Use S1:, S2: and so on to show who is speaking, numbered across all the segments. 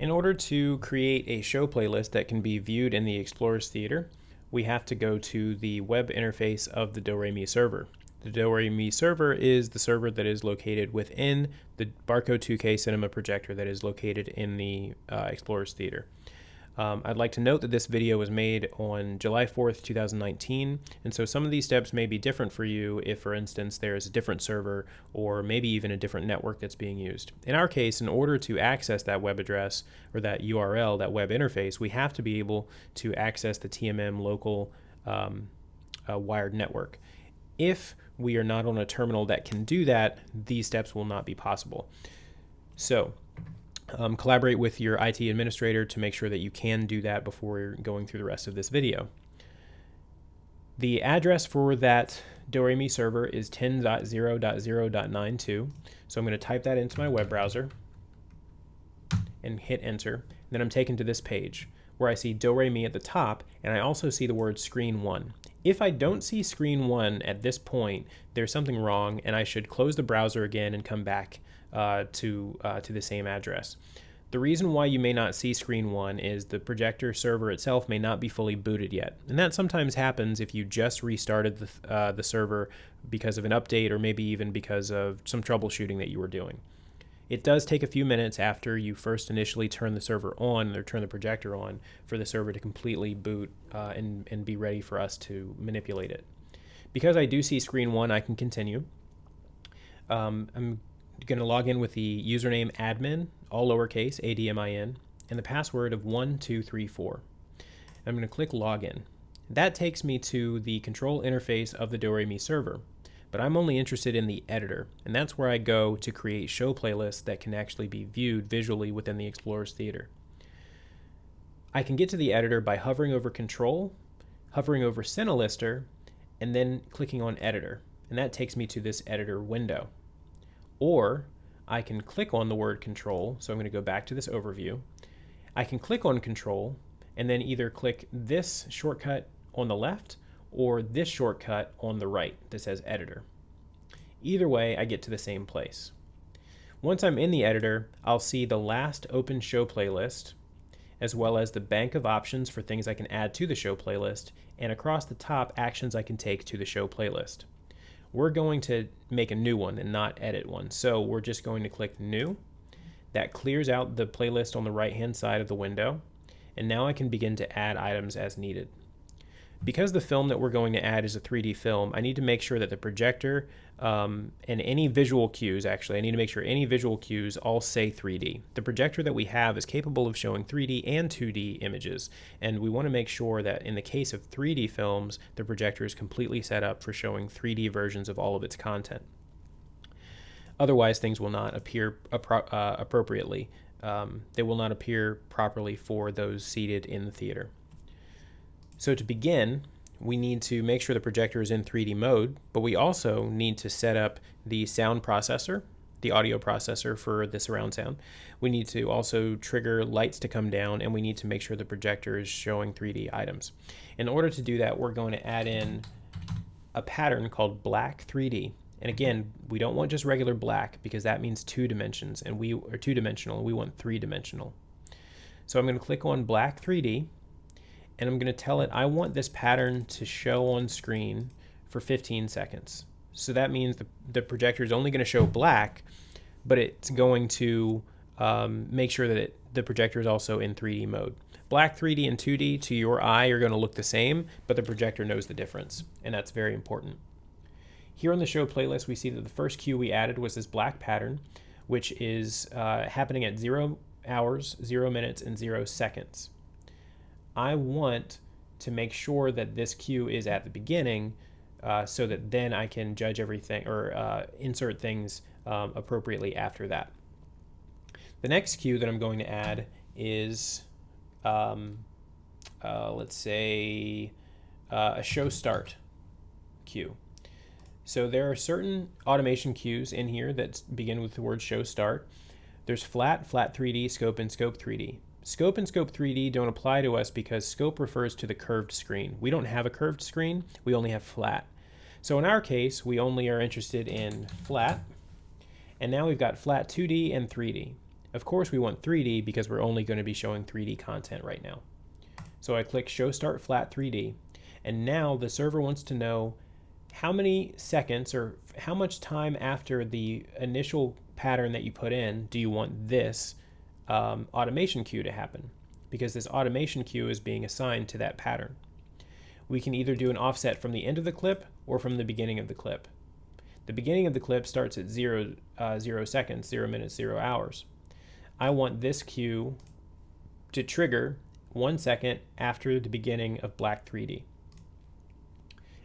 S1: In order to create a show playlist that can be viewed in the Explorers Theater, we have to go to the web interface of the Doremi server. The Doremi server is the server that is located within the Barco 2K cinema projector that is located in the Explorers Theater. I'd like to note that this video was made on July 4th, 2019, and so some of these steps may be different for you if, for instance, there is a different server or maybe even a different network that's being used. In our case, in order to access that web address or that URL, that web interface, we have to be able to access the TMM local wired network. If we are not on a terminal that can do that, these steps will not be possible. So, collaborate with your IT administrator to make sure that you can do that before going through the rest of this video. The address for that Doremi server is 10.0.0.92. So I'm going to type that into my web browser and hit enter. Then I'm taken to this page where I see Doremi at the top, and I also see the word screen 1. If I don't see screen 1 at this point, there's something wrong, and I should close the browser again and come back to the same address. The reason why you may not see screen 1 is the projector server itself may not be fully booted yet. And that sometimes happens if you just restarted the server because of an update or maybe even because of some troubleshooting that you were doing. It does take a few minutes after you first initially turn the server on or turn the projector on for the server to completely boot and be ready for us to manipulate it. Because I do see screen 1, I can continue. I'm going to log in with the username admin, all lowercase, ADMIN, and the password of 1234. I'm going to click login. That takes me to the control interface of the Doremi server, but I'm only interested in the editor, and that's where I go to create show playlists that can actually be viewed visually within the Explorers Theater. I can get to the editor by hovering over control, hovering over Cinelister, and then clicking on editor, and that takes me to this editor window. Or I can click on the word control, so I'm going to go back to this overview. I can click on control and then either click this shortcut on the left or this shortcut on the right that says editor. Either way, I get to the same place. Once I'm in the editor, I'll see the last open show playlist, as well as the bank of options for things I can add to the show playlist, and across the top, actions I can take to the show playlist. We're going to make a new one and not edit one. So we're just going to click new. That clears out the playlist on the right-hand side of the window. And now I can begin to add items as needed. Because the film that we're going to add is a 3D film, I need to make sure that the projector and any visual cues, actually, I need to make sure any visual cues all say 3D. The projector that we have is capable of showing 3D and 2D images, and we want to make sure that in the case of 3D films, the projector is completely set up for showing 3D versions of all of its content. Otherwise, things will not appear appropriately. They will not appear properly for those seated in the theater. So to begin, we need to make sure the projector is in 3D mode, but we also need to set up the sound processor, the audio processor for the surround sound. We need to also trigger lights to come down, and we need to make sure the projector is showing 3D items. In order to do that, we're going to add in a pattern called black 3D. And again, we don't want just regular black because that means 2 dimensions, and we are 2-dimensional. We want 3-dimensional. So I'm going to click on black 3D. And I'm going to tell it I want this pattern to show on screen for 15 seconds. So that means the projector is only going to show black, but it's going to make sure that the projector is also in 3D mode. Black 3D and 2D to your eye are going to look the same, but the projector knows the difference, and that's very important. Here on the show playlist, we see that the first cue we added was this black pattern, which is happening at 0 hours, 0 minutes, and 0 seconds. I want to make sure that this cue is at the beginning so that then I can judge everything or insert things appropriately after that. The next cue that I'm going to add is, let's say, a show start cue. So there are certain automation cues in here that begin with the word show start. There's flat, flat 3D, scope, and scope 3D. Scope and scope 3D don't apply to us because scope refers to the curved screen. We don't have a curved screen, we only have flat. So in our case, we only are interested in flat. And now we've got flat 2D and 3D. Of course we want 3D because we're only going to be showing 3D content right now. So I click Show Start Flat 3D, and now the server wants to know how many seconds or how much time after the initial pattern that you put in do you want this automation cue to happen, because this automation cue is being assigned to that pattern. We can either do an offset from the end of the clip or from the beginning of the clip. The beginning of the clip starts at 0 seconds, 0 minutes, 0 hours. I want this cue to trigger 1 second after the beginning of black 3D.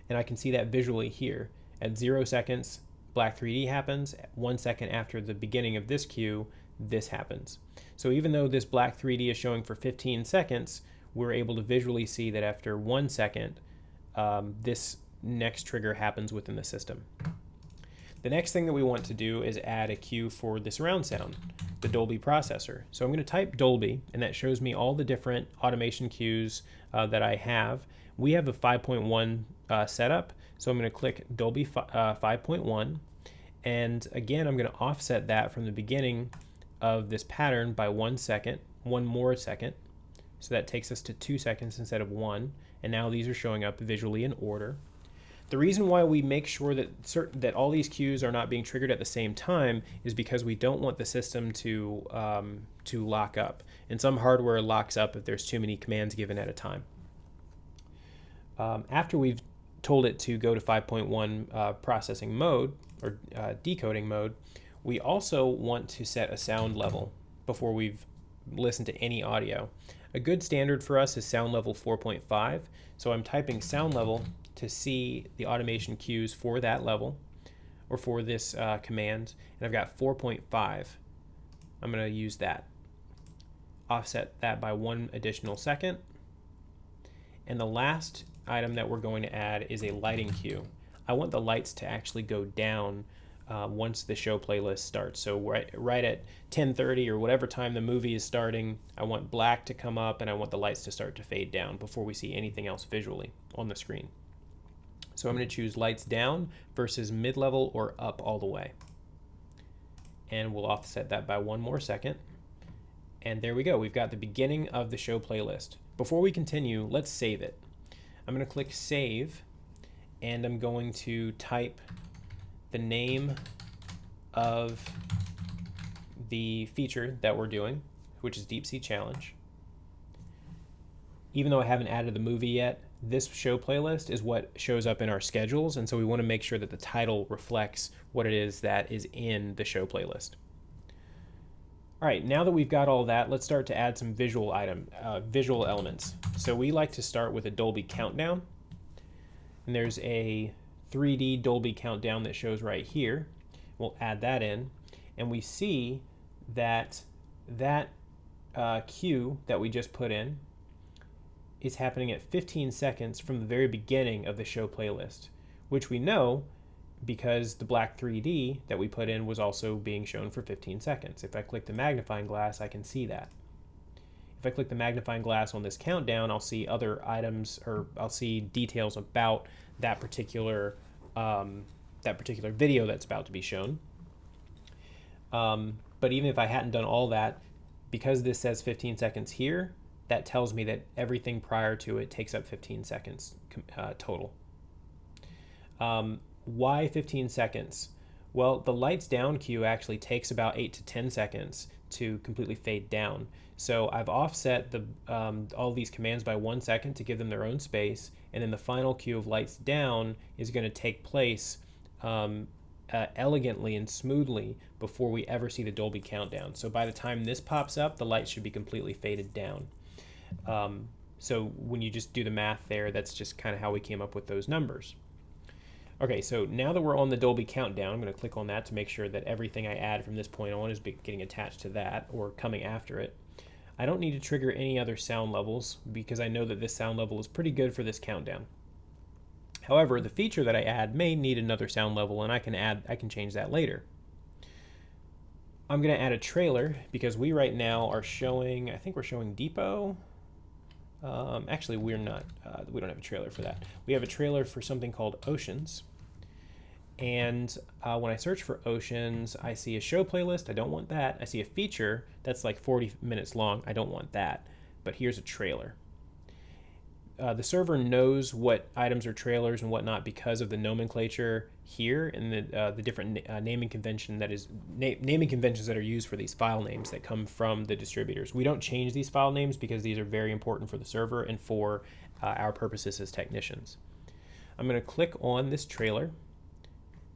S1: And I can see that visually here. At 0 seconds, black 3D happens. 1 second after the beginning of this cue, this happens. So even though this black 3D is showing for 15 seconds, we're able to visually see that after 1 second, this next trigger happens within the system. The next thing that we want to do is add a cue for the surround sound, the Dolby processor. So I'm going to type Dolby, and that shows me all the different automation cues that I have. We have a 5.1 setup, so I'm going to click Dolby 5.1, and again I'm going to offset that from the beginning of this pattern by 1 second, 1 more second, so that takes us to 2 seconds instead of 1, and now these are showing up visually in order. The reason why we make sure that all these cues are not being triggered at the same time is because we don't want the system to lock up, and some hardware locks up if there's too many commands given at a time. After we've told it to go to 5.1 processing mode or decoding mode, we also want to set a sound level before we've listened to any audio. A good standard for us is sound level 4.5, so I'm typing sound level to see the automation cues for that level or for this command, and I've got 4.5. I'm going to use that. Offset that by 1 additional second. And the last item that we're going to add is a lighting cue. I want the lights to actually go down once the show playlist starts. So right at 10:30 or whatever time the movie is starting, I want black to come up and I want the lights to start to fade down before we see anything else visually on the screen. So I'm going to choose lights down versus mid-level or up all the way. And we'll offset that by 1 more second. And there we go. We've got the beginning of the show playlist. Before we continue, let's save it. I'm going to click Save, and I'm going to type the name of the feature that we're doing, which is Deep Sea Challenge. Even though I haven't added the movie yet, this show playlist is what shows up in our schedules, and so we want to make sure that the title reflects what it is that is in the show playlist. All right, now that we've got all that, let's start to add some visual elements. So we like to start with a Dolby countdown, and there's a 3D Dolby countdown that shows right here. We'll add that in, and we see that cue that we just put in is happening at 15 seconds from the very beginning of the show playlist, which we know because the black 3D that we put in was also being shown for 15 seconds. If I click the magnifying glass, I can see that. If I click the magnifying glass on this countdown, I'll see other items, or I'll see details about that particular video that's about to be shown. But even if I hadn't done all that, because this says 15 seconds here, that tells me that everything prior to it takes up 15 seconds total. Why 15 seconds? Well, the lights down cue actually takes about 8 to 10 seconds to completely fade down. So I've offset all these commands by 1 second to give them their own space, and then the final cue of lights down is going to take place elegantly and smoothly before we ever see the Dolby countdown. So by the time this pops up, the lights should be completely faded down. So when you just do the math there, that's just kind of how we came up with those numbers. Okay, so now that we're on the Dolby countdown, I'm going to click on that to make sure that everything I add from this point on is getting attached to that or coming after it. I don't need to trigger any other sound levels because I know that this sound level is pretty good for this countdown. However, the feature that I add may need another sound level, and I can change that later. I'm going to add a trailer because we right now are showing, I think we're showing Depot. Actually, we're not. We don't have a trailer for that. We have a trailer for something called Oceans. And when I search for oceans, I see a show playlist. I don't want that. I see a feature that's like 40 minutes long. I don't want that. But here's a trailer. The server knows what items are trailers and whatnot because of the nomenclature here and the different naming conventions that are used for these file names that come from the distributors. We don't change these file names because these are very important for the server and for our purposes as technicians. I'm going to click on this trailer,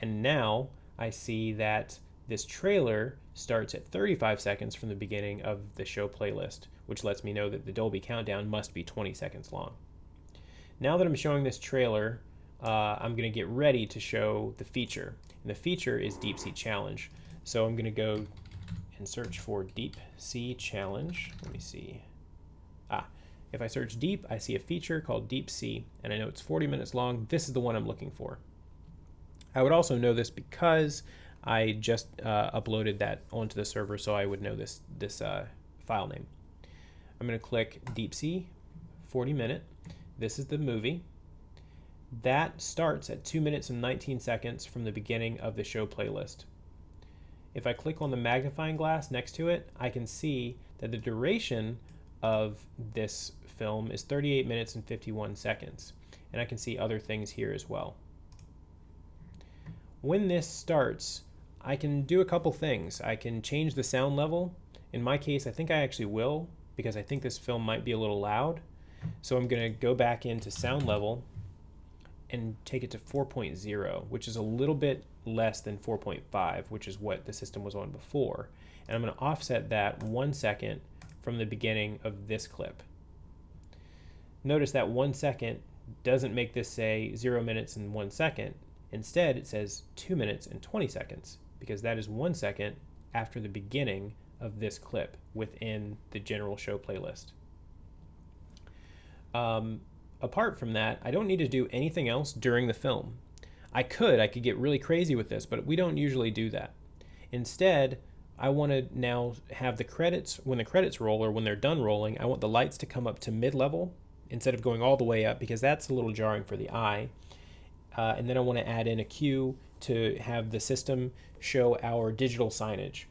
S1: and now I see that this trailer starts at 35 seconds from the beginning of the show playlist, which lets me know that the Dolby countdown must be 20 seconds long. Now that I'm showing this trailer, I'm going to get ready to show the feature. And the feature is Deep Sea Challenge. So I'm going to go and search for Deep Sea Challenge. Let me see. If I search deep, I see a feature called Deep Sea, and I know it's 40 minutes long. This is the one I'm looking for. I would also know this because I just uploaded that onto the server, so I would know this file name. I'm going to click Deep Sea 40 minute. This is the movie. That starts at 2 minutes and 19 seconds from the beginning of the show playlist. If I click on the magnifying glass next to it, I can see that the duration of this film is 38 minutes and 51 seconds. And I can see other things here as well. When this starts, I can do a couple things. I can change the sound level. In my case, I think I actually will, because I think this film might be a little loud. So I'm going to go back into sound level and take it to 4.0, which is a little bit less than 4.5, which is what the system was on before. And I'm going to offset that 1 second from the beginning of this clip. Notice that 1 second doesn't make this say 0 minutes and 1 second. Instead, it says 2 minutes and 20 seconds, because that is 1 second after the beginning of this clip within the general show playlist. Apart from that, I don't need to do anything else during the film. I could get really crazy with this, but we don't usually do that. Instead, I want to now have the credits, when the credits roll or when they're done rolling, I want the lights to come up to mid-level instead of going all the way up, because that's a little jarring for the eye. And then I want to add in a cue to have the system show our digital signage,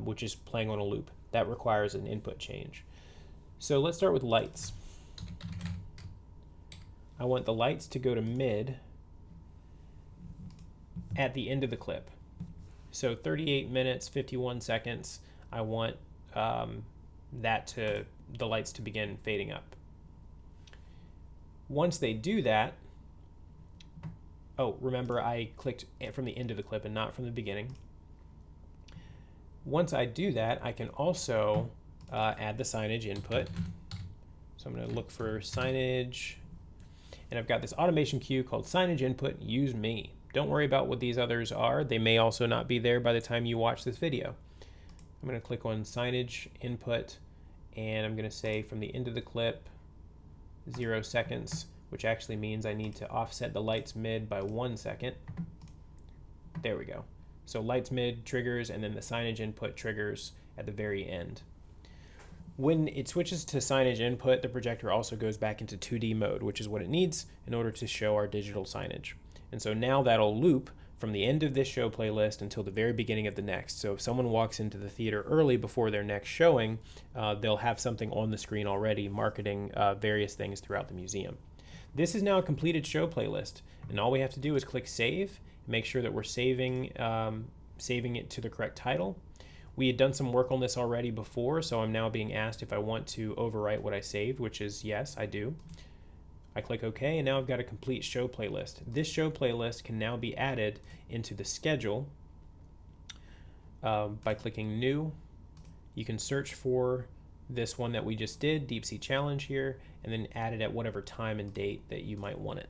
S1: which is playing on a loop. That requires an input change. So let's start with lights. I want the lights to go to mid at the end of the clip. So 38 minutes, 51 seconds, I want the lights to begin fading up. Once they do that, remember I clicked from the end of the clip and not from the beginning. Once I do that, I can also add the signage input. So I'm going to look for signage, and I've got this automation cue called signage input, use me. Don't worry about what these others are. They may also not be there by the time you watch this video. I'm going to click on signage input, and I'm going to say from the end of the clip, 0 seconds, which actually means I need to offset the lights mid by 1 second. There we go. So lights mid triggers, and then the signage input triggers at the very end. When it switches to signage input, the projector also goes back into 2D mode, which is what it needs in order to show our digital signage. And so now that'll loop from the end of this show playlist until the very beginning of the next. So if someone walks into the theater early before their next showing, they'll have something on the screen already marketing various things throughout the museum. This is now a completed show playlist, and all we have to do is click save, make sure that we're saving it to the correct title. We had done some work on this already before, so I'm now being asked if I want to overwrite what I saved, which is yes, I do. I click OK, and now I've got a complete show playlist. This show playlist can now be added into the schedule by clicking New. You can search for this one that we just did, Deep Sea Challenge here, and then add it at whatever time and date that you might want it.